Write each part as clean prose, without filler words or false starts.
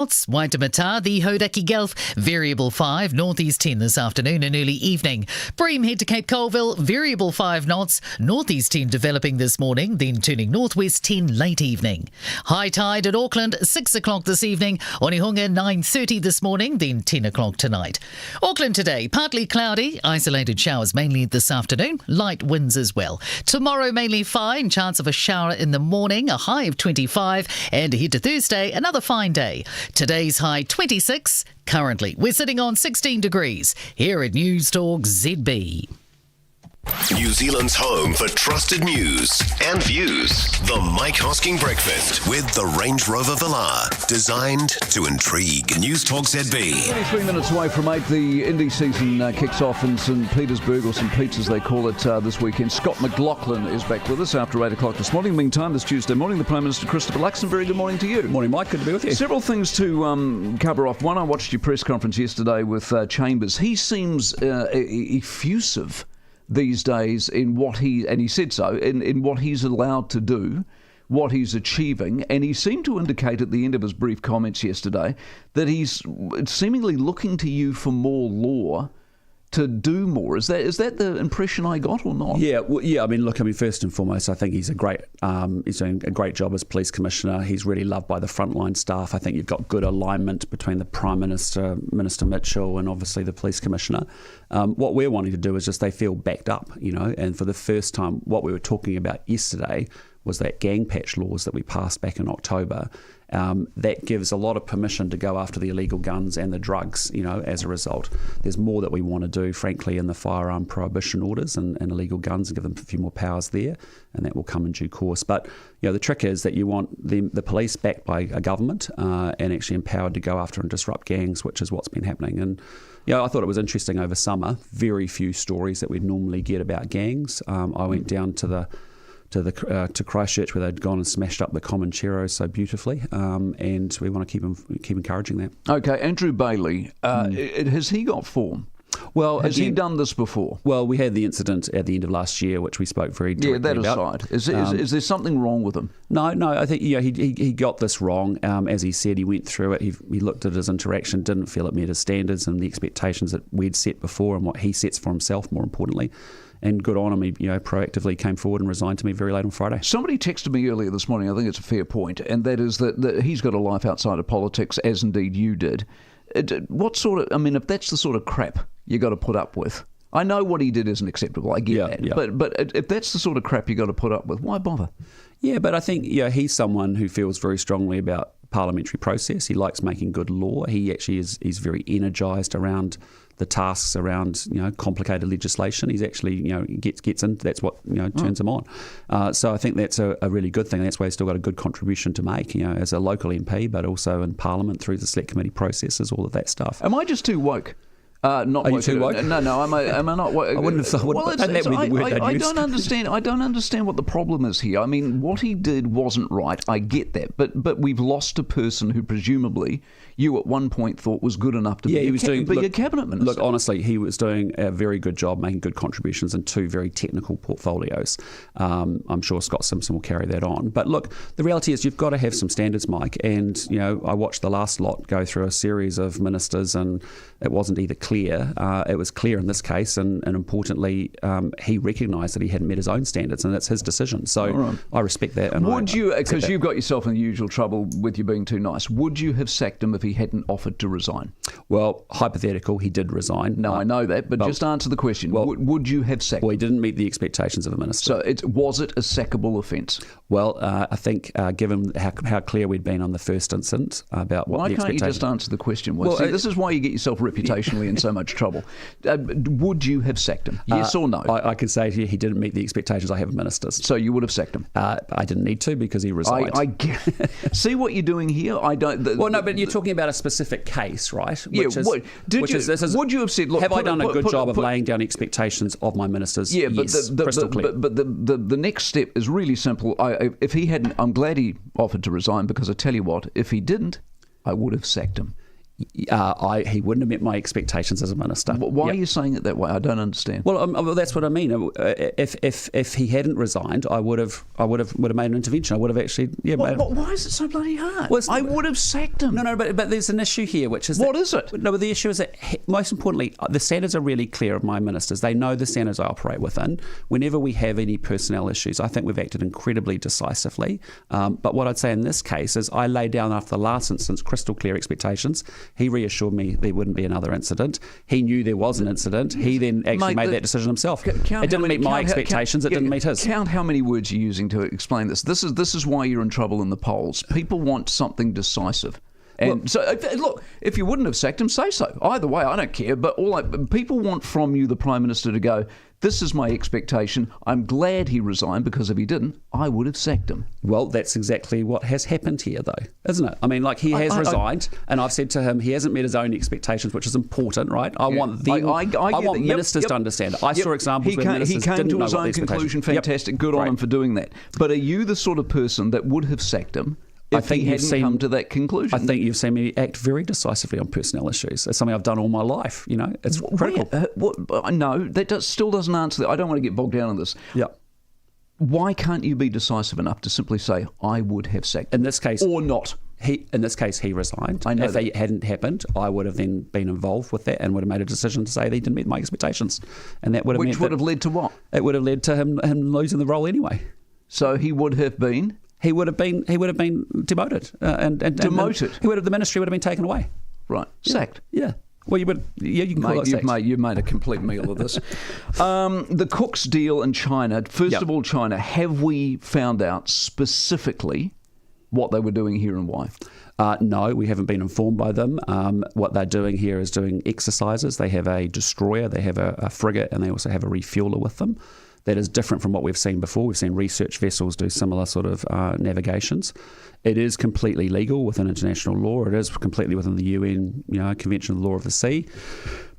Waitemata, the Hodaki Gulf, variable 5, northeast 10 this afternoon and early evening. Bream head to Cape Colville, variable 5 knots, northeast 10 developing this morning, then turning northwest 10 late evening. High tide at Auckland, 6 o'clock this evening. Onehunga, 9:30 this morning, then 10 o'clock tonight. Auckland today, partly cloudy, isolated showers mainly this afternoon, light winds as well. Tomorrow mainly fine, chance of a shower in the morning, a high of 25, and ahead to Thursday, another fine day. Today's high 26. Currently, we're sitting on 16 degrees here at Newstalk ZB. New Zealand's home for trusted news and views. The Mike Hosking Breakfast with the Range Rover Velar. Designed to intrigue. Newstalk ZB. 23 minutes away from 8. The Indy season kicks off in St. Petersburg, or St. Pete's as they call it, this weekend. Scott McLaughlin is back with us after 8 o'clock this morning. Meantime, this Tuesday morning, the Prime Minister, Christopher Luxon. Very good morning to you. Morning, Mike. Good to be with you. Several things to cover off. One, I watched your press conference yesterday with Chambers. He seems effusive these days in what he said so, in what he's allowed to do, what he's achieving, and he seemed to indicate at the end of his brief comments yesterday that he's seemingly looking to you for more law to do more. Is that the impression I got or not? Yeah, I mean, first and foremost, I think he's he's doing a great job as police commissioner. He's really loved by the frontline staff. I think you've got good alignment between the Prime Minister, Minister Mitchell, and obviously the police commissioner. What we're wanting to do is just they feel backed up, and for the first time, what we were talking about yesterday was that gang patch laws that we passed back in October. That gives a lot of permission to go after the illegal guns and the drugs, as a result. There's more that we want to do, frankly, in the firearm prohibition orders and illegal guns, and give them a few more powers there, and that will come in due course. But, the trick is that you want the police backed by a government and actually empowered to go after and disrupt gangs, which is what's been happening. And, I thought it was interesting over summer, very few stories that we'd normally get about gangs. I went down to Christchurch, where they'd gone and smashed up the Comanchero so beautifully, and we want to keep encouraging that. Okay, Andrew Bailey, has he got form? Well, has he done this before? Well, we had the incident at the end of last year, which we spoke very directly about. Yeah, that aside, is there something wrong with him? No, I think he got this wrong. As he said, he went through it. He looked at his interaction, didn't feel it met his standards and the expectations that we'd set before, and what he sets for himself, more importantly. And good on him, he proactively came forward and resigned to me very late on Friday. Somebody texted me earlier this morning, I think it's a fair point, and that is that he's got a life outside of politics, as indeed you did. What sort of, if that's the sort of crap you got to put up with, I know what he did isn't acceptable, I get that, yeah. But if that's the sort of crap you got to put up with, why bother? Yeah, but I think he's someone who feels very strongly about parliamentary process. He likes making good law. He actually is very energised around the tasks around complicated legislation. He's actually gets into that's what turns him on. So I think that's a really good thing. That's why he's still got a good contribution to make as a local MP, but also in Parliament through the select committee processes, all of that stuff. Am I just too woke? Not Are you too woke? No. Am I not woke? I wouldn't have thought. Well, I don't understand. I don't understand what the problem is here. I mean, what he did wasn't right. I get that, but we've lost a person who presumably you at one point thought was good enough to be a cabinet minister. Look, honestly, he was doing a very good job, making good contributions in two very technical portfolios. I'm sure Scott Simpson will carry that on. But look, the reality is you've got to have some standards, Mike. And I watched the last lot go through a series of ministers, and it wasn't either clear. It was clear in this case, and importantly, he recognised that he hadn't met his own standards, and that's his decision. So right. I respect that. And would you, because you've got yourself in the usual trouble with you being too nice, would you have sacked him if he hadn't offered to resign? Well, hypothetical, he did resign. No, I know that, but just answer the question. Well, would you have sacked him? Well, he didn't meet the expectations of a minister. So was it a sackable offence? Well, I think given how clear we'd been on the first incident about what the expectations... Why can't you just answer the question? Well, see, this is why you get yourself reputationally in so much trouble. Would you have sacked him? Yes or no? I can say to you he didn't meet the expectations I have of ministers. So you would have sacked him? I didn't need to because he resigned. See what you're doing here? I don't... but you're talking about a specific case, right? Would you have said, look... Have I done a good job of laying down expectations of my ministers? Yeah, but yes, crystal clear. But the next step is really simple. If he hadn't... I'm glad he offered to resign, because I tell you what, if he didn't, I would have sacked him. He wouldn't have met my expectations as a minister. Why are you saying it that way? I don't understand. Well, that's what I mean. If he hadn't resigned, I would have made an intervention. I would have actually. Why is it so bloody hard? Well, I would have sacked him. No, but there's an issue here, which is what is it? No, but the issue is that most importantly, the standards are really clear of my ministers. They know the standards I operate within. Whenever we have any personnel issues, I think we've acted incredibly decisively. But what I'd say in this case is I laid down after the last instance crystal clear expectations. He reassured me there wouldn't be another incident. He knew there was an incident. He then actually made that decision himself. It didn't meet my expectations. It didn't meet his. Count how many words you're using to explain this. This is why you're in trouble in the polls. People want something decisive. And look, if you wouldn't have sacked him, say so. Either way, I don't care. But people want from you, the Prime Minister, to go, this is my expectation. I'm glad he resigned, because if he didn't, I would have sacked him. Well, that's exactly what has happened here, though, isn't it? I mean, he has resigned, and I've said to him he hasn't met his own expectations, which is important, right? I want ministers to understand. I saw examples where ministers didn't know what the expectations. He came to his own conclusion. Fantastic. Good on him for doing that. But are you the sort of person that would have sacked him if he hadn't come to that conclusion? I think you've seen me act very decisively on personnel issues. It's something I've done all my life. It's critical. No, that still doesn't answer that. I don't want to get bogged down in this. Yeah. Why can't you be decisive enough to simply say, I would have sacked him? In this case, or not. In this case, he resigned. I know if it hadn't happened, I would have then been involved with that and would have made a decision to say that he didn't meet my expectations, and that would have Which would have led to what? It would have led to him losing the role anyway. So he would have been. He would have been demoted and demoted. The ministry would have been taken away. Right, sacked. Yeah. Well, you would. Yeah, you can call it sacked. You've made a complete meal of this. The Cook's deal in China. First of all, China. Have we found out specifically what they were doing here and why? No, we haven't been informed by them. What they're doing here is doing exercises. They have a destroyer, they have a frigate, and they also have a refueler with them. That is different from what we've seen before. We've seen research vessels do similar sort of navigations. It is completely legal within international law. It is completely within the UN, Convention on the Law of the Sea.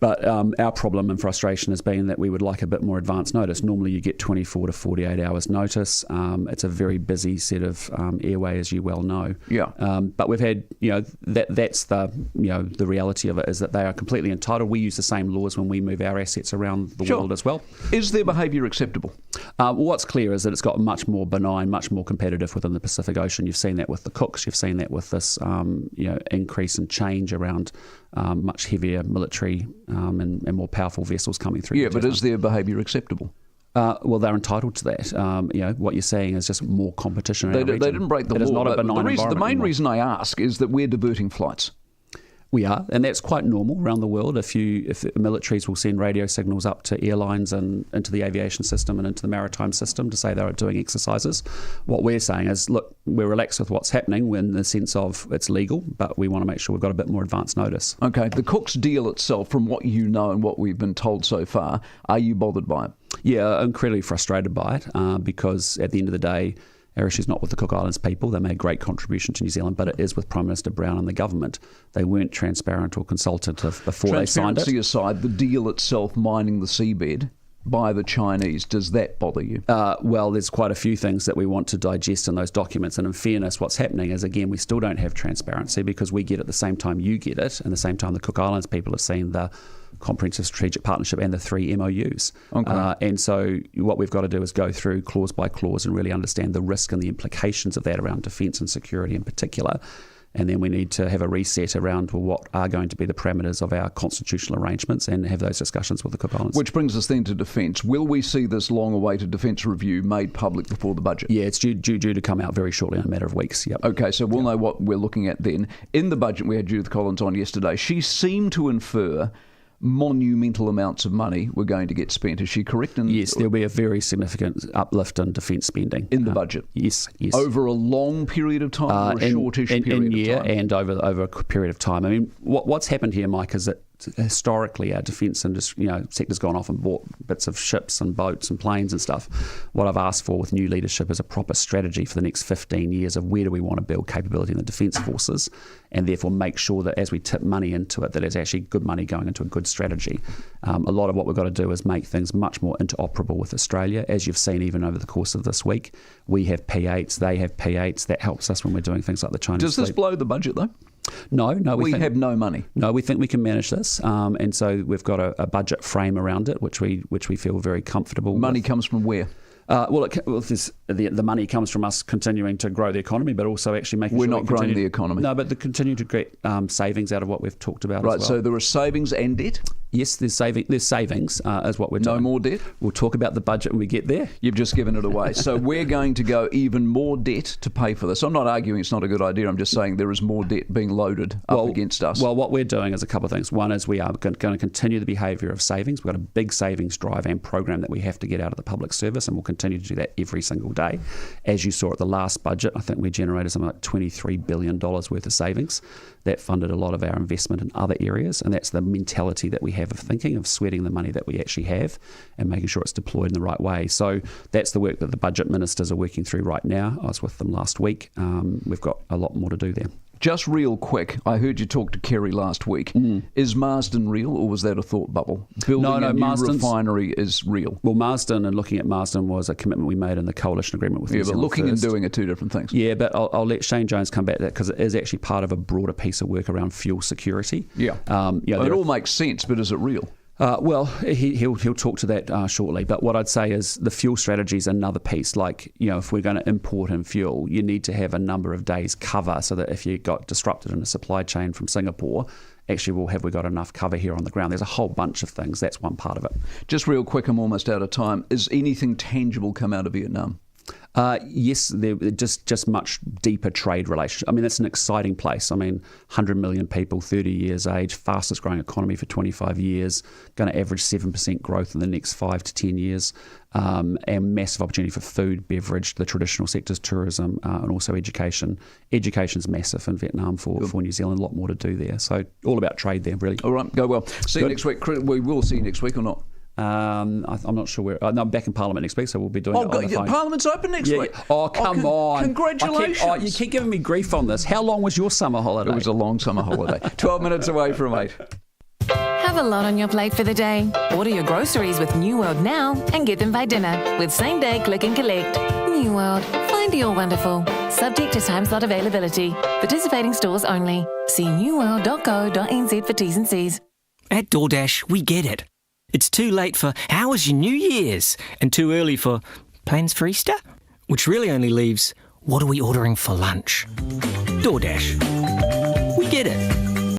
But our problem and frustration has been that we would like a bit more advance notice. Normally you get 24 to 48 hours notice. It's a very busy set of airway, as you well know. Yeah. But we've had, that's the reality of it, is that they are completely entitled. We use the same laws when we move our assets around the world as well. Is their behaviour acceptable? What's clear is that it's got much more benign, much more competitive within the Pacific Ocean. You've seen that with the Cooks. You've seen that with this, increase in change around much heavier military and more powerful vessels coming through. Yeah, but is their behaviour acceptable? Well, they're entitled to that. What you're saying is just more competition. They didn't break the law. It is not a benign environment. The main reason I ask is that we're diverting flights. We are, and that's quite normal around the world. If militaries will send radio signals up to airlines and into the aviation system and into the maritime system to say they're doing exercises, what we're saying is, look, we're relaxed with what's happening in the sense of it's legal, but we want to make sure we've got a bit more advance notice. Okay, the Cook's deal itself, from what you know and what we've been told so far, are you bothered by it? Yeah, I'm incredibly frustrated by it because at the end of the day, our issue is not with the Cook Islands people. They made a great contribution to New Zealand, but it is with Prime Minister Brown and the government. They weren't transparent or consultative before they signed it. Transparency aside, the deal itself, mining the seabed by the Chinese, does that bother you? Well, there's quite a few things that we want to digest in those documents. And in fairness, what's happening is, again, we still don't have transparency because we get it at the same time you get it, and the same time the Cook Islands people have seen the Comprehensive Strategic Partnership and the 3 MOUs. Okay. And so what we've got to do is go through clause by clause and really understand the risk and the implications of that around defence and security in particular. And then we need to have a reset around what are going to be the parameters of our constitutional arrangements and have those discussions with the Cook Islands. Which brings us then to defence. Will we see this long-awaited defence review made public before the budget? Yeah, it's due to come out very shortly in a matter of weeks. Yep. Okay, so we'll know what we're looking at then. In the budget, we had Judith Collins on yesterday. She seemed to infer monumental amounts of money were going to get spent. Is she correct? Yes, there'll be a very significant uplift in defence spending. In the budget? Yes. Over a long period of time or a shortish period of time? And over a period of time. I mean, what's happened here, Mike, is that historically our defence industry, sector's gone off and bought bits of ships and boats and planes and stuff. What I've asked for with new leadership is a proper strategy for the next 15 years of where do we want to build capability in the defence forces, and therefore make sure that as we tip money into it, that it's actually good money going into a good strategy. A lot of what we've got to do is make things much more interoperable with Australia. As you've seen even over the course of this week, we have P8s, they have P8s. That helps us when we're doing things like the Chinese Does this fleet. blow the budget though? No, We have no money. No, we think we can manage this, and so we've got a budget frame around it, which we feel very comfortable. Money comes from where? The money comes from us continuing to grow the economy, but also actually making We're sure not growing the economy. No, but to continue to get savings out of what we've talked about. Right. As well. So there are savings and debt. Yes, there's savings is what we're doing. No more debt. We'll talk about the budget when we get there. You've just given it away. So we're going to go even more debt to pay for this. I'm not arguing it's not a good idea. I'm just saying there is more debt being loaded up against us. Well, what we're doing is a couple of things. One is we are going to continue the behaviour of savings. We've got a big savings drive and program that we have to get out of the public service, and we'll continue to do that every single day. As you saw at the last budget, I think we generated something like $23 billion worth of savings. That funded a lot of our investment in other areas, and that's the mentality that we have of thinking, of sweating the money that we actually have and making sure it's deployed in the right way. So that's the work that the budget ministers are working through right now. I was with them last week. We've got a lot more to do there. Just real quick, I heard you talk to Kerry last week. Is Marsden real, or was that a thought bubble? Building a new refinery is real. Well, Marsden, and looking at Marsden, was a commitment we made in the coalition agreement with New Zealand but looking First. and doing are two different things. Yeah, but I'll let Shane Jones come back to that, because it is actually part of a broader piece of work around fuel security. Yeah. It all makes sense, but is it real? Well, he'll talk to that shortly. But what I'd say is the fuel strategy is another piece. Like, if we're going to import in fuel, you need to have a number of days cover so that if you got disrupted in a supply chain from Singapore, actually, have we got enough cover here on the ground? There's a whole bunch of things. That's one part of it. Just real quick, I'm almost out of time. Is anything tangible come out of Vietnam? Yes, they're just much deeper trade relationship. I mean, that's an exciting place. I mean, 100 million people, 30 years age, fastest growing economy for 25 years, going to average 7% growth in the next 5 to 10 years, and massive opportunity for food, beverage, the traditional sectors, tourism, and also education. Education's massive in Vietnam for New Zealand, a lot more to do there. So all about trade there, really. All right, go well. See you next week. We will see you next week or not? I'm not sure where. No, I'm back in Parliament next week, so we'll be doing it on the phone. Parliament's open next week. Oh, come on. Congratulations. You keep giving me grief on this. How long was your summer holiday? It was a long summer holiday. 12 minutes away from 8. Have a lot on your plate for the day? Order your groceries with New World now and get them by dinner with same-day click and collect. New World. Find your wonderful. Subject to time slot availability. Participating stores only. See newworld.co.nz for T's and C's. At DoorDash, we get it. It's too late for how was your New Year's and too early for plans for Easter, which really only leaves what are we ordering for lunch? DoorDash. We get it.